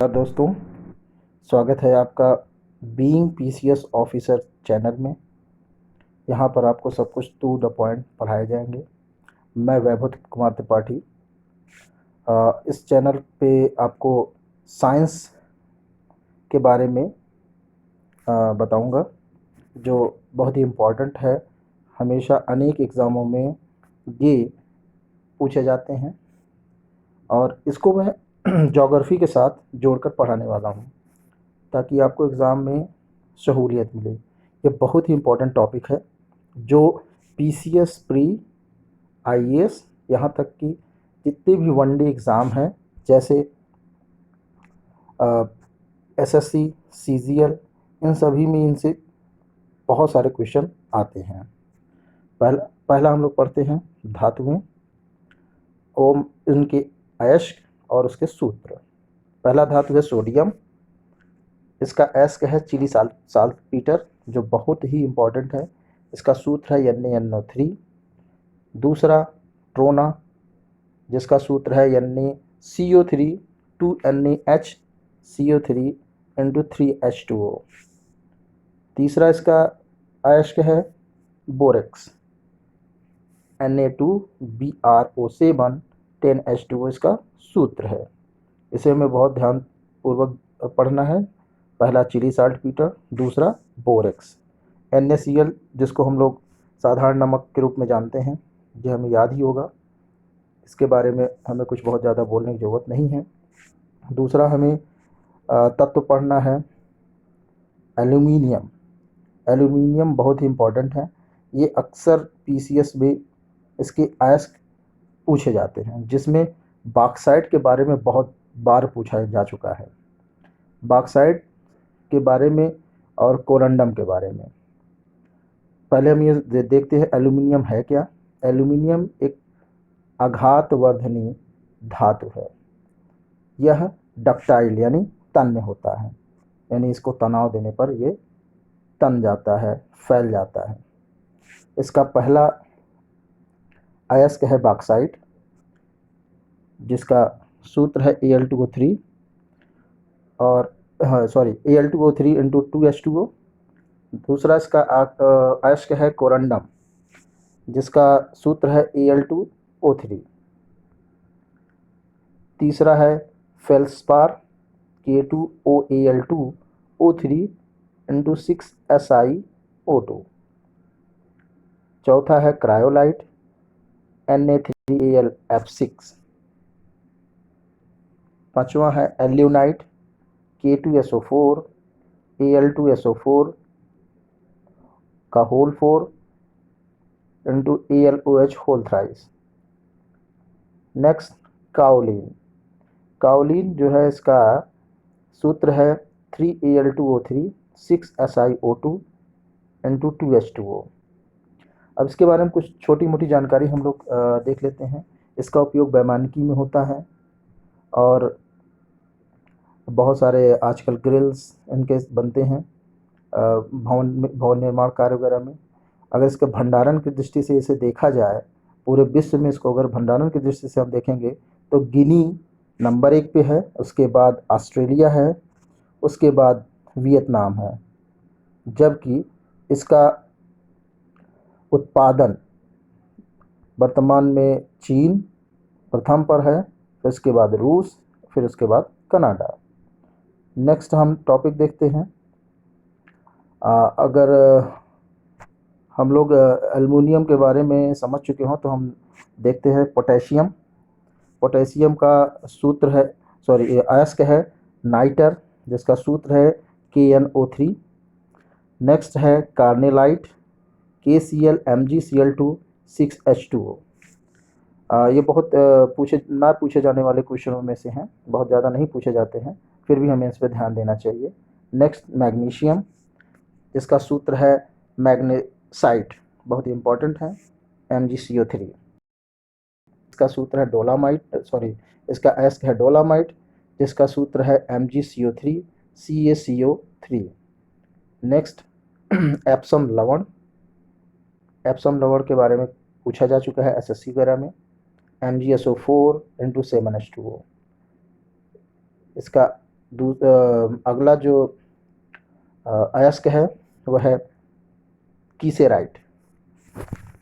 दोस्तों, स्वागत है आपका बीइंग पीसीएस ऑफिसर चैनल में। यहाँ पर आपको सब कुछ टू द पॉइंट पढ़ाए जाएंगे। मैं वैभव कुमार त्रिपाठी। इस चैनल पे आपको साइंस के बारे में बताऊंगा, जो बहुत ही इम्पोर्टेंट है। हमेशा अनेक एग्ज़ामों में ये पूछे जाते हैं और इसको मैं ज्योग्राफी के साथ जोड़कर पढ़ाने वाला हूँ, ताकि आपको एग्ज़ाम में सहूलियत मिले। ये बहुत ही इम्पोर्टेंट टॉपिक है, जो पीसीएस प्री, आईएएस, यहाँ तक कि जितने भी वनडे एग्ज़ाम हैं, जैसे एसएससी, सीजीएल, इन सभी में इनसे बहुत सारे क्वेश्चन आते हैं। पहला पहला हम लोग पढ़ते हैं धातुएं, ओम, इनके अयस्क और उसके सूत्र। पहला धातु है सोडियम। इसका एस्क है चिली साल्टपीटर, जो बहुत ही इम्पोर्टेंट है। इसका सूत्र है Na NO3। दूसरा ट्रोना, जिसका सूत्र है NaCO3 2NaHCO3 इंटू 3H2O। तीसरा इसका अयस्क है बोरेक्स, Na2BrO7 10H2O इसका सूत्र है। इसे हमें बहुत ध्यानपूर्वक पढ़ना है। पहला चिली साल्टपीटर, दूसरा बोरेक्स। NaCl, जिसको हम लोग साधारण नमक के रूप में जानते हैं, ये हमें याद ही होगा। इसके बारे में हमें कुछ बहुत ज़्यादा बोलने की ज़रूरत नहीं है। दूसरा हमें तत्व पढ़ना है एल्यूमिनियम। एल्यूमिनियम बहुत ही इम्पोर्टेंट है। ये अक्सर पीसीएस में इसके अयस्क पूछे जाते हैं, जिसमें बॉक्साइट के बारे में बहुत बार पूछा जा चुका है। बॉक्साइट के बारे में और कोरंडम के बारे में पहले हम ये देखते हैं एल्यूमिनियम है क्या। एल्यूमिनियम एक आघातवर्धनी धातु है। यह डक्टाइल यानी तन्य होता है, यानी इसको तनाव देने पर ये तन जाता है, फैल जाता है। इसका पहला अयस्क है बॉक्साइट, जिसका सूत्र है Al2O3 और Al2O3 इंटू 2H2O। दूसरा इसका अयस्क है कोरंडम, जिसका सूत्र है Al2O3। तीसरा है फेल्सपार, K2OAl2O3 इंटू 6SiO2। चौथा है क्रायोलाइट, Na3AlF6। पांचवा है एल्यूनाइट, K2SO4 Al2SO4 का whole 4 into AlOH whole thrice. Next kaolin. Kaolin जो है, इसका सूत्र है 3Al2O3 6SiO2 इंटू 2H2O। अब इसके बारे में कुछ छोटी मोटी जानकारी हम लोग देख लेते हैं। इसका उपयोग वैमानिकी में होता है और बहुत सारे आजकल ग्रिल्स इनके बनते हैं भवन निर्माण कार्य वगैरह में। अगर इसके भंडारण की दृष्टि से इसे देखा जाए, पूरे विश्व में इसको अगर भंडारण की दृष्टि से हम देखेंगे तो गिनी नंबर 1 पे है, उसके बाद ऑस्ट्रेलिया है, उसके बाद वियतनाम है। जबकि इसका उत्पादन वर्तमान में चीन प्रथम पर है, फिर उसके बाद रूस, फिर उसके बाद कनाडा। नेक्स्ट हम टॉपिक देखते हैं। अगर हम लोग एल्युमिनियम के बारे में समझ चुके हों तो हम देखते हैं पोटेशियम। पोटेशियम का सूत्र है, अयस्क है नाइटर, जिसका सूत्र है KNO3। नेक्स्ट है कार्नेलाइट, KClMgCl2 6H2O। ये बहुत पूछे जाने वाले क्वेश्चनों में से हैं, बहुत ज़्यादा नहीं पूछे जाते हैं, फिर भी हमें इस पर ध्यान देना चाहिए। नेक्स्ट मैग्नीशियम, जिसका सूत्र है मैग्नेसाइट, बहुत ही इम्पोर्टेंट है, MgCO3। इसका सूत्र है इसका अयस्क है डोलामाइट, जिसका सूत्र है MgCO3 CaCO3। नेक्स्ट एप्सम लवण। एप्सम लवण के बारे में पूछा जा चुका है एसएससी वगैरह में, MgSO4 इंटू 7H2O। इसका अगला जो अयस्क है वह है कीसेराइट।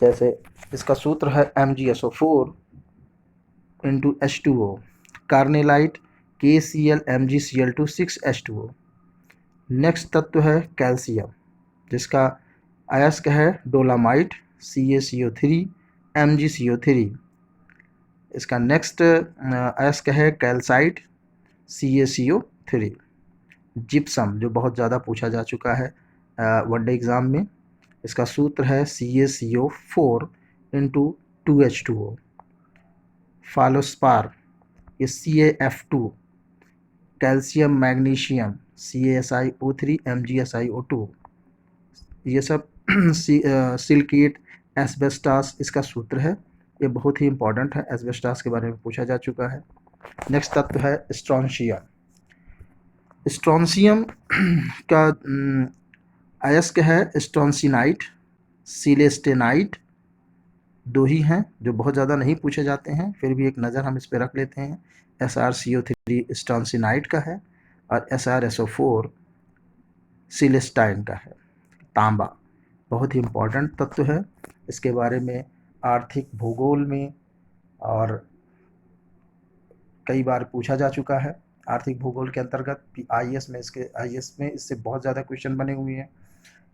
जैसे इसका सूत्र है MgSO4 into H2O, carnallite KCl MgCl2 6H2O। Next तत्व है कैल्शियम, जिसका अयस्क है डोलामाइट CaCO3 MgCO3। इसका नेक्स्ट अयस्क है कैल्साइट CaCO3। जिप्सम, जो बहुत ज़्यादा पूछा जा चुका है वनडे एग्ज़ाम में, इसका सूत्र है CaCO4 इंटू 2H2O। फालोस्पार, ये CaF2। Calcium magnesium CaSiO3 MgSiO2। ये सब सिलिकेट एस्बेस्टास इसका सूत्र है। ये बहुत ही इंपॉर्टेंट है, एस्बेस्टास के बारे में पूछा जा चुका है। नेक्स्ट तत्व है स्ट्रोंशियम। स्ट्रोंशियम का अयस्क है स्ट्रोंसिनाइट सिलेस्टेनाइट। दो ही हैं जो बहुत ज़्यादा नहीं पूछे जाते हैं, फिर भी एक नज़र हम इस पर रख लेते हैं। SrCO3 स्ट्रोंसिनाइट का है और SrSO4 सिलेस्टाइन का है। तांबा बहुत ही इम्पोर्टेंट तत्व है, इसके बारे में आर्थिक भूगोल में और कई बार पूछा जा चुका है। आर्थिक भूगोल के अंतर्गत IAS में इससे बहुत ज़्यादा क्वेश्चन बने हुए हैं।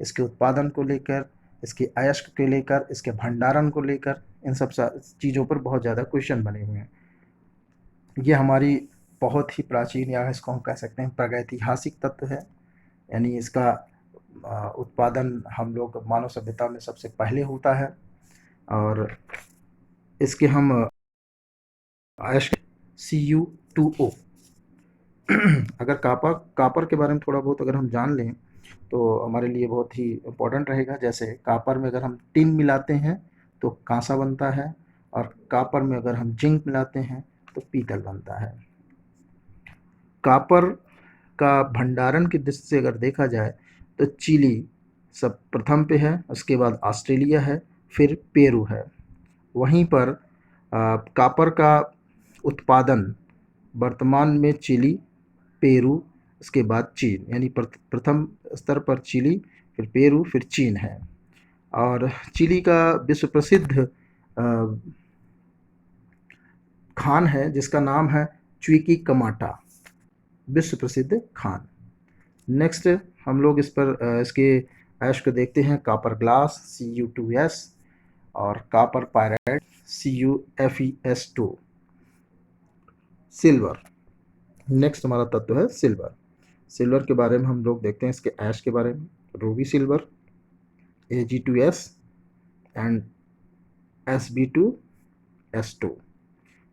इसके उत्पादन को लेकर, इसके अयस्क को लेकर, इसके भंडारण को लेकर, इन सब चीज़ों पर बहुत ज़्यादा क्वेश्चन बने हुए हैं। ये हमारी बहुत ही प्राचीन, या इसको हम कह सकते हैं प्रागैतिहासिक तत्व है, यानी इसका उत्पादन हम लोग मानव सभ्यता में सबसे पहले होता है। और इसके हम अयस्क Cu2O। अगर कापर के बारे में थोड़ा बहुत अगर हम जान लें तो हमारे लिए बहुत ही इम्पोर्टेंट रहेगा। जैसे कापर में अगर हम टिन मिलाते हैं तो कांसा बनता है, और कापर में अगर हम जिंक मिलाते हैं तो पीतल बनता है। कापर का भंडारण की दृष्टि से अगर देखा जाए तो चिली सब प्रथम पे है, उसके बाद ऑस्ट्रेलिया है, फिर पेरू है। वहीं पर कापर का उत्पादन वर्तमान में चिली, पेरू, उसके बाद चीन, यानी प्रथम स्तर पर चिली, फिर पेरू, फिर चीन है। और चिली का विश्व प्रसिद्ध खान है जिसका नाम है च्विकी कमाटा, विश्व प्रसिद्ध खान। नेक्स्ट हम लोग इस पर इसके अयस्क देखते हैं। कापर ग्लास Cu2S और copper pyrite CuFeS2। Silver, next हमारा तत्व है सिल्वर। सिल्वर के बारे में हम लोग देखते हैं इसके ऐश के बारे में। Ruby silver Ag2S and Sb2S2।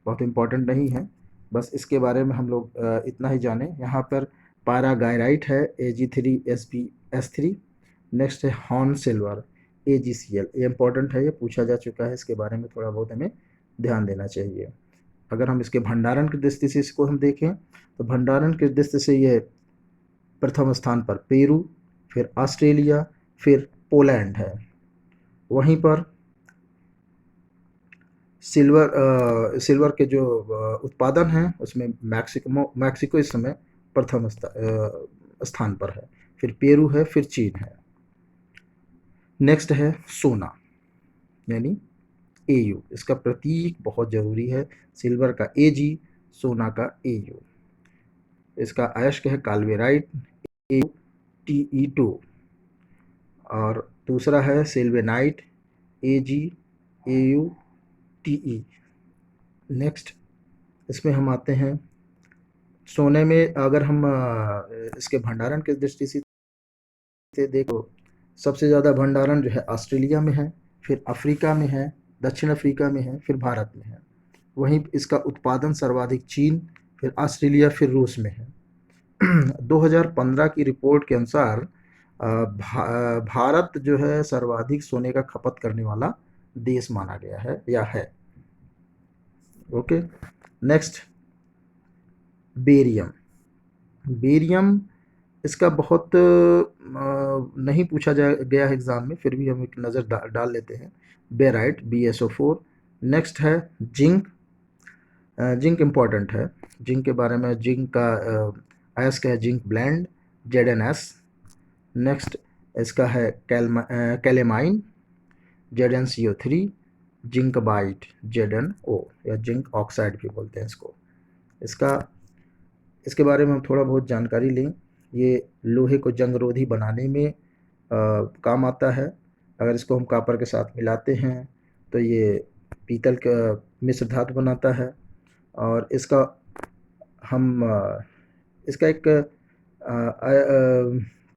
बहुत इंपॉर्टेंट नहीं है, बस इसके बारे में हम लोग इतना ही जाने। यहाँ पर पारागायराइट है Ag3SbS3। नेक्स्ट है हॉर्न सिल्वर AgCl। ये इंपॉर्टेंट है, ये पूछा जा चुका है, इसके बारे में थोड़ा बहुत हमें ध्यान देना चाहिए। अगर हम इसके भंडारण की दृष्टि से इसको हम देखें तो भंडारण की दृष्टि से ये प्रथम स्थान पर पेरू, फिर ऑस्ट्रेलिया, फिर पोलैंड है। वहीं पर सिल्वर के जो उत्पादन है उसमें मैक्सिको इस समय प्रथम स्थान पर है, फिर पेरू है, फिर चीन है। नेक्स्ट है सोना, यानी Au। इसका प्रतीक बहुत ज़रूरी है, सिल्वर का Ag, सोना का Au। इसका अयस्क है काल्वेराइट AuTe2, और दूसरा है सिल्वेनाइट AgAuTe। नेक्स्ट इसमें हम आते हैं सोने में। अगर हम इसके भंडारण की दृष्टि से देखो, सबसे ज़्यादा भंडारण जो है ऑस्ट्रेलिया में है, फिर अफ्रीका में है, दक्षिण अफ्रीका में है, फिर भारत में है। वहीं इसका उत्पादन सर्वाधिक चीन, फिर ऑस्ट्रेलिया, फिर रूस में है। 2015 की रिपोर्ट के अनुसार भारत जो है सर्वाधिक सोने का खपत करने वाला देश माना गया है या है। Okay, next barium. बेरियम इसका बहुत नहीं पूछा गया है एग्ज़ाम में, फिर भी हम एक नज़र डाल लेते हैं। Barite BSO4। नेक्स्ट है जिंक। जिंक इम्पॉर्टेंट है, जिंक के बारे में, जिंक का अयस्क है जिंक ब्लेंड ZnS। नेक्स्ट इसका है calamine ZnCO3, zinc white ZnO या जिंक ऑक्साइड भी बोलते हैं इसको। इसके बारे में हम थोड़ा बहुत जानकारी लें। ये लोहे को जंगरोधी बनाने में काम आता है। अगर इसको हम कॉपर के साथ मिलाते हैं तो ये पीतल का मिश्र धातु बनाता है। और इसका हम इसका एक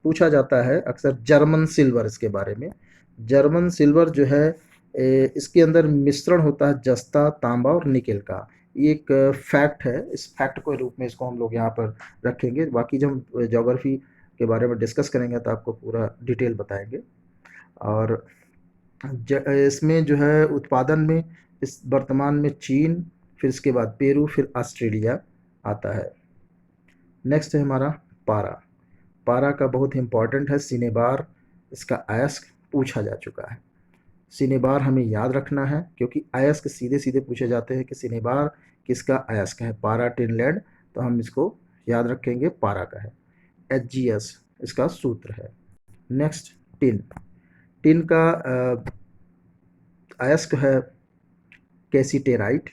पूछा जाता है अक्सर जर्मन सिल्वर इसके बारे में। जर्मन सिल्वर जो है इसके अंदर मिश्रण होता है जस्ता, तांबा और निकेल का। ये एक फैक्ट है। इस फैक्ट के रूप में इसको हम लोग यहाँ पर रखेंगे। बाकी जब हम ज्योग्राफी के बारे में डिस्कस करेंगे तो आपको पूरा डिटेल बताएंगे। और इसमें जो है उत्पादन में इस वर्तमान में चीन, फिर इसके बाद पेरू, फिर ऑस्ट्रेलिया आता है। नेक्स्ट है हमारा पारा। पारा का बहुत इम्पॉर्टेंट है सिनेबार। इसका अयस्क पूछा जा चुका है। सिनेबार हमें याद रखना है क्योंकि अयस्क सीधे सीधे पूछे जाते हैं कि सिनेबार किसका अयस्क है। पारा टिन लेड, तो हम इसको याद रखेंगे पारा का है। HgS इसका सूत्र है। Next tin. टिन का अयस्क है कैसीटेराइट।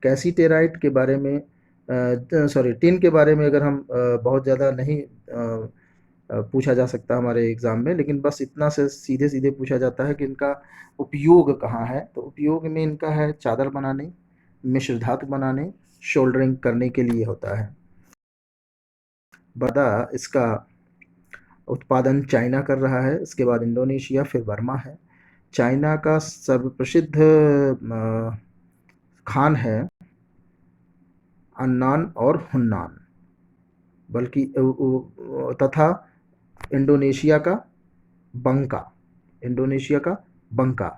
कैसीटेराइट के बारे में टिन के बारे में अगर हम बहुत ज़्यादा नहीं पूछा जा सकता हमारे एग्ज़ाम में, लेकिन बस इतना से सीधे सीधे पूछा जाता है कि इनका उपयोग कहाँ है। तो उपयोग में इनका है चादर बनाने, मिश्र धातु बनाने, शोल्डरिंग करने के लिए होता है। बदा इसका उत्पादन चाइना कर रहा है, इसके बाद इंडोनेशिया, फिर बर्मा है। चाइना का सर्वप्रसिद्ध खान है अन्नान और हुन्नान, बल्कि तथा इंडोनेशिया का बंका। इंडोनेशिया का बंका।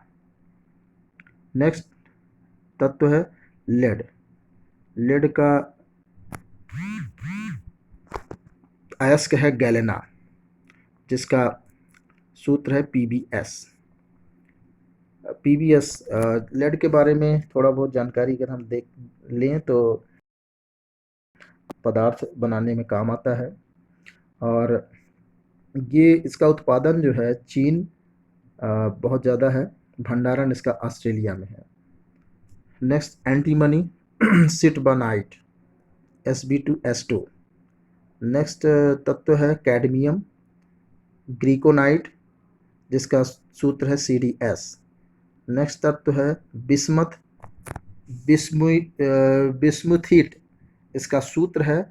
नेक्स्ट तत्व है लेड। लेड का अयस्क है गैलेना, जिसका सूत्र है PbS। PbS लेड के बारे में थोड़ा बहुत जानकारी अगर हम देख लें तो पदार्थ बनाने में काम आता है। और ये इसका उत्पादन जो है चीन बहुत ज़्यादा है। भंडारण इसका ऑस्ट्रेलिया में है। Next antimony सिटबानाइट Sb2S2। नेक्स्ट तत्व है कैडमियम ग्रीकोनाइट, जिसका सूत्र है CdS। नेक्स्ट तत्व है बिस्मथ बिस्मुथीट, इसका सूत्र है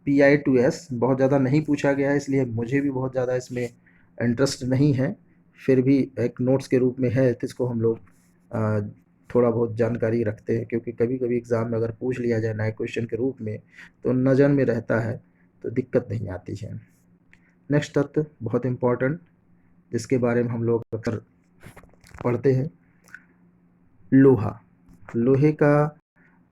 Pi2S। बहुत ज़्यादा नहीं पूछा गया है, इसलिए मुझे भी बहुत ज़्यादा इसमें इंटरेस्ट नहीं है। फिर भी एक नोट्स के रूप में है तो इसको हम लोग थोड़ा बहुत जानकारी रखते हैं, क्योंकि कभी कभी एग्ज़ाम में अगर पूछ लिया जाए नए क्वेश्चन के रूप में तो नज़र में रहता है, तो दिक्कत नहीं आती है। नेक्स्ट तत्व बहुत इम्पॉर्टेंट, जिसके बारे में हम लोग अक्सर पढ़ते हैं, लोहा। लोहे का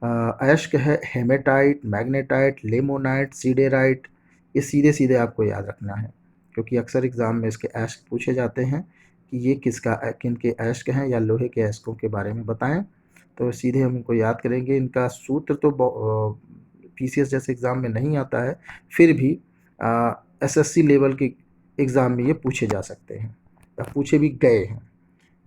अयस्क है हेमेटाइट, मैग्नेटाइट, लेमोनाइट, सीडेराइट। ये सीधे सीधे आपको याद रखना है, क्योंकि अक्सर एग्ज़ाम में इसके अयस्क पूछे जाते हैं कि ये किन के अयस्क हैं या लोहे के अयस्कों के बारे में बताएं। तो सीधे हम इनको याद करेंगे। इनका सूत्र तो PCS जैसे एग्ज़ाम में नहीं आता है, फिर भी SSC लेवल के एग्ज़ाम में ये पूछे जा सकते हैं या पूछे भी गए हैं।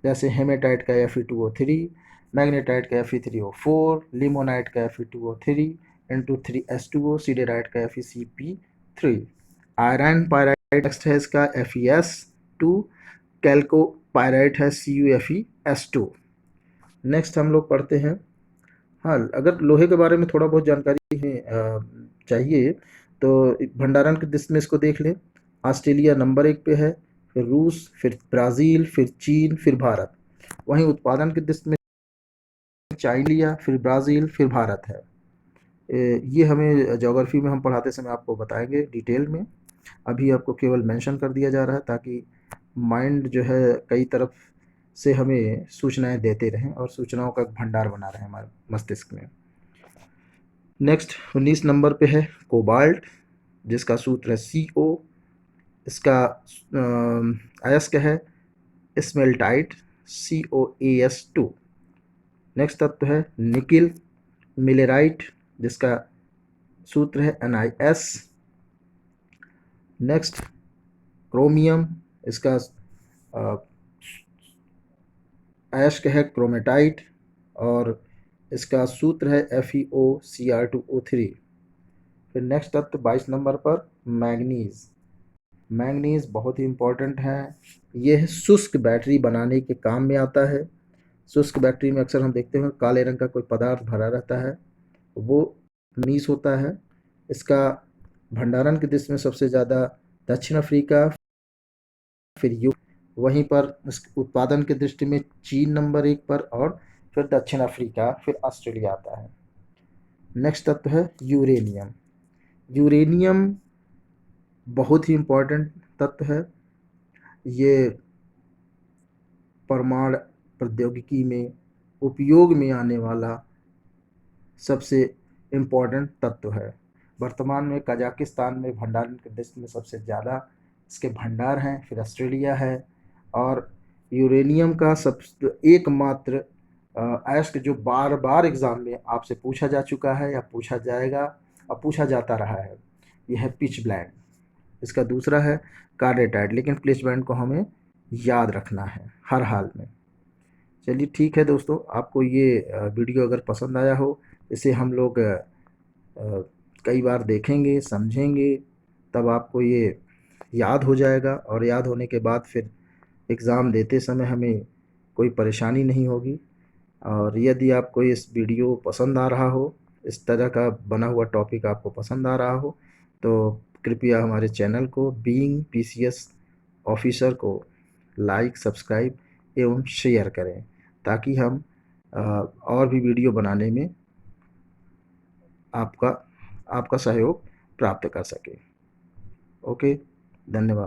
जैसे हेमेटाइट का Fe2O3, मैग्नेटाइट का Fe3O4, लिमोनाइट का Fe2O3 इंटू 3S2O, सीडेराइट का FeCP3। आयरन पायराइट नेक्स्ट है इसका FeS2, कैल्कोपायराइट है CuFeS2। नेक्स्ट हम लोग पढ़ते हैं, हाँ अगर लोहे के बारे में थोड़ा बहुत जानकारी है चाहिए तो भंडारण के दृष्टि में इसको देख लें। ऑस्ट्रेलिया नंबर 1 पे है, फिर रूस, फिर ब्राज़ील, फिर चीन, फिर भारत। वहीं उत्पादन की दृष्टि में चाइना, फिर ब्राज़ील, फिर भारत है। ये हमें ज्योग्राफी में हम पढ़ाते समय आपको बताएंगे डिटेल में। अभी आपको केवल मेंशन कर दिया जा रहा है ताकि माइंड जो है कई तरफ से हमें सूचनाएं देते रहें और सूचनाओं का भंडार बना रहे हमारे मस्तिष्क में। नेक्स्ट 19 नंबर पे है कोबाल्ट, जिसका सूत्र है CO। इसका अयस्क है स्मेल्टाइट COAS2। नेक्स्ट तत्व है निकिल मिलेराइट, जिसका सूत्र है NiS। नेक्स्ट क्रोमियम, इसका ऐश है क्रोमेटाइट, और इसका सूत्र है FeOCr2O3। फिर नेक्स्ट तत्व 22 नंबर पर मैंगनीज। मैंगनीज बहुत ही इम्पोर्टेंट है, यह शुष्क बैटरी बनाने के काम में आता है। शुष्क बैटरी में अक्सर हम देखते हैं काले रंग का कोई पदार्थ भरा रहता है, वो मैंगनीज होता है। इसका भंडारण की दृष्टि में सबसे ज़्यादा दक्षिण अफ्रीका, फिर वहीं पर उत्पादन की दृष्टि में चीन नंबर 1 पर, और फिर दक्षिण अफ्रीका, फिर ऑस्ट्रेलिया आता है। नेक्स्ट तत्व है यूरेनियम। यूरेनियम बहुत ही इम्पोर्टेंट तत्व है, ये परमाणु प्रौद्योगिकी में उपयोग में आने वाला सबसे इम्पोर्टेंट तत्व है। वर्तमान में कजाकिस्तान में भंडारण की दृष्टि में सबसे ज़्यादा इसके भंडार हैं, फिर ऑस्ट्रेलिया है। और यूरेनियम का सब एकमात्र अयस्क जो बार बार एग्ज़ाम में आपसे पूछा जा चुका है या पूछा जाएगा और पूछा जाता रहा है, यह है पिच ब्लेंड। इसका दूसरा है कार्डेटाइट, लेकिन पिच ब्लेंड को हमें याद रखना है हर हाल में। चलिए ठीक है दोस्तों, आपको ये वीडियो अगर पसंद आया हो, इसे हम लोग कई बार देखेंगे, समझेंगे, तब आपको ये याद हो जाएगा, और याद होने के बाद फिर एग्ज़ाम देते समय हमें कोई परेशानी नहीं होगी। और यदि आपको इस वीडियो पसंद आ रहा हो, इस तरह का बना हुआ टॉपिक आपको पसंद आ रहा हो, तो कृपया हमारे चैनल को बीइंग पीसीएस ऑफिसर को लाइक, सब्सक्राइब एवं शेयर करें, ताकि हम और भी वीडियो बनाने में आपका सहयोग प्राप्त कर सकें। ओके, धन्यवाद।